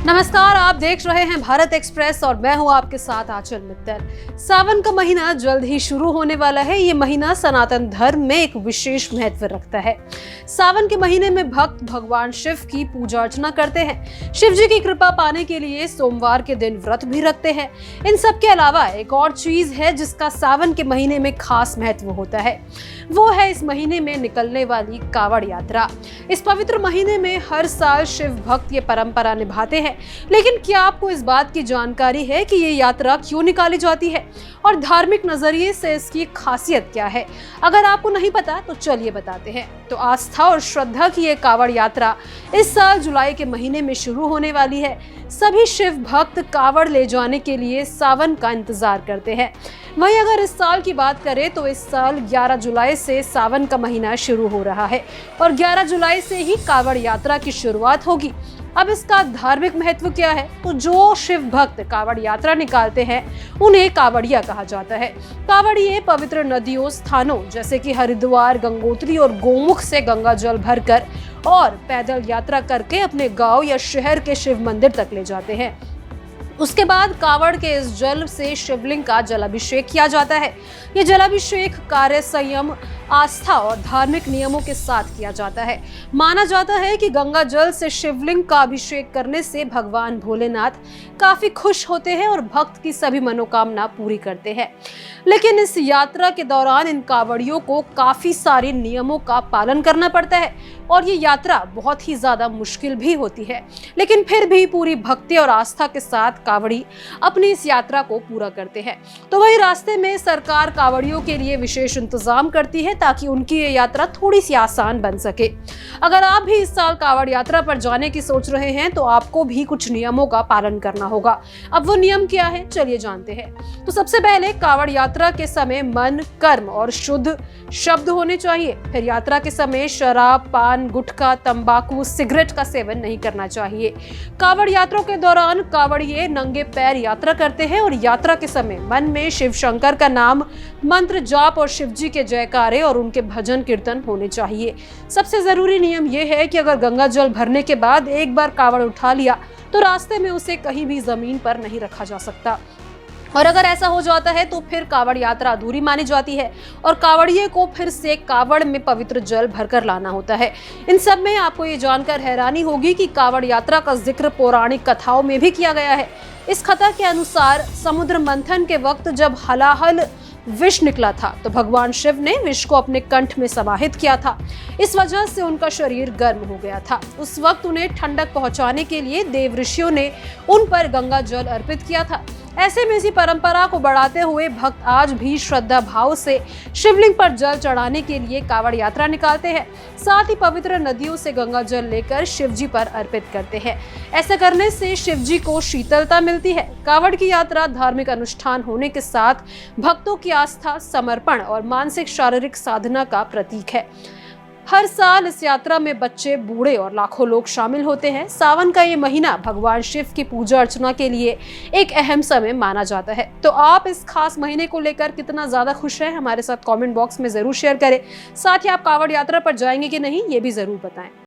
नमस्कार, आप देख रहे हैं भारत एक्सप्रेस और मैं हूं आपके साथ आंचल मित्तल। सावन का महीना जल्द ही शुरू होने वाला है। ये महीना सनातन धर्म में एक विशेष महत्व रखता है। सावन के महीने में भक्त भगवान शिव की पूजा अर्चना करते हैं। शिव जी की कृपा पाने के लिए सोमवार के दिन व्रत भी रखते हैं। इन सब के अलावा एक और चीज है जिसका सावन के महीने में खास महत्व होता है, वो है इस महीने में निकलने वाली कावड़ यात्रा। इस पवित्र महीने में हर साल शिव भक्त ये परंपरा निभाते हैं, लेकिन क्या आपको इस बात की जानकारी है कि ये यात्रा क्यों निकाली जाती है और धार्मिक नजरिए से इसकी खासियत क्या है? अगर आपको नहीं पता तो चलिए बताते हैं। तो आस्था और श्रद्धा की ये कावड़ यात्रा इस साल जुलाई के महीने में शुरू होने वाली है। सभी शिव भक्त कावड़ ले जाने के लिए सावन का इंतजार करते हैं। वहीं अगर इस साल की बात करें तो इस साल 11 जुलाई से सावन का महीना शुरू हो रहा है और 11 जुलाई से ही कावड़ यात्रा की शुरुआत होगी। अब इसका धार्मिक महत्व क्या है? तो जो शिव भक्त कावड़ यात्रा निकालते हैं उन्हें कावड़िया कहा जाता है। कावड़िये पवित्र नदियों, स्थानों जैसे कि हरिद्वार, गंगोत्री और गोमुख से गंगा जल भरकर और पैदल यात्रा करके अपने गांव या शहर के शिव मंदिर तक ले जाते हैं। उसके बाद कावड़ के इस जल से शिवलिंग का जलाभिषेक किया जाता है। ये जलाभिषेक कार्य, संयम, आस्था और धार्मिक नियमों के साथ किया जाता है। माना जाता है कि गंगा जल से शिवलिंग का अभिषेक करने से भगवान भोलेनाथ काफी खुश होते हैं और भक्त की सभी मनोकामना पूरी करते हैं। लेकिन इस यात्रा के दौरान इन कावड़ियों को काफी सारे नियमों का पालन करना पड़ता है और ये यात्रा बहुत ही ज्यादा मुश्किल भी होती है। लेकिन फिर भी पूरी भक्ति और आस्था के साथ कावड़ी अपनी इस यात्रा को पूरा करते हैं। तो वही रास्ते में सरकार कावड़ियों के लिए विशेष इंतजाम करती है ताकि उनकी ये यात्रा थोड़ी सी आसान बन सके। अगर आप भी इस साल कावड़ यात्रा पर जाने की सोच रहे हैं तो आपको भी कुछ नियमों का पालन करना होगा। अब वो नियम क्या है, चलिए जानते हैं। तो सबसे पहले कावड़ यात्रा के समय मन, कर्म और शुद्ध शब्द होने चाहिए। फिर यात्रा के समय शराब, पान, गुटखा, तंबाकू, सिगरेट का सेवन नहीं करना चाहिए। कावड़ यात्रा के दौरान कावड़िये नंगे पैर यात्रा करते हैं और यात्रा के समय मन में शिव शंकर का नाम, मंत्र जाप और शिवजी के जयकारे और उनके भजन कीर्तन होने चाहिए। सबसे जरूरी नियम यह है कि अगर गंगा जल भरने के बाद एक बार कावड़ उठा लिया तो रास्ते में उसे कहीं भी जमीन पर नहीं रखा जा सकता, और अगर ऐसा हो जाता है तो फिर कावड़ यात्रा अधूरी मानी जाती है और कावड़िये को फिर से कावड़ में पवित्र जल भरकर लाना होता है। इन सब में आपको ये जानकर हैरानी होगी कि कावड़ यात्रा का जिक्र पौराणिक कथाओं में भी किया गया है। इस कथा के अनुसार समुद्र मंथन के वक्त जब हलाहल विष निकला था तो भगवान शिव ने विष को अपने कंठ में समाहित किया था। इस वजह से उनका शरीर गर्म हो गया था। उस वक्त उन्हें ठंडक पहुंचाने के लिए देव ऋषियों ने उन पर गंगा जल अर्पित किया था। ऐसे में इसी परंपरा को बढ़ाते हुए भक्त आज भी श्रद्धा भाव से शिवलिंग पर जल चढ़ाने के लिए कावड़ यात्रा निकालते हैं। साथ ही पवित्र नदियों से गंगा जल लेकर शिवजी पर अर्पित करते हैं। ऐसा करने से शिवजी को शीतलता मिलती है। कावड़ की यात्रा धार्मिक अनुष्ठान होने के साथ भक्तों की आस्था, समर्पण और मानसिक शारीरिक साधना का प्रतीक है। हर साल इस यात्रा में बच्चे, बूढ़े और लाखों लोग शामिल होते हैं। सावन का ये महीना भगवान शिव की पूजा अर्चना के लिए एक अहम समय माना जाता है। तो आप इस खास महीने को लेकर कितना ज्यादा खुश हैं, हमारे साथ कमेंट बॉक्स में जरूर शेयर करें। साथ ही आप कावड़ यात्रा पर जाएंगे कि नहीं, ये भी जरूर बताएं।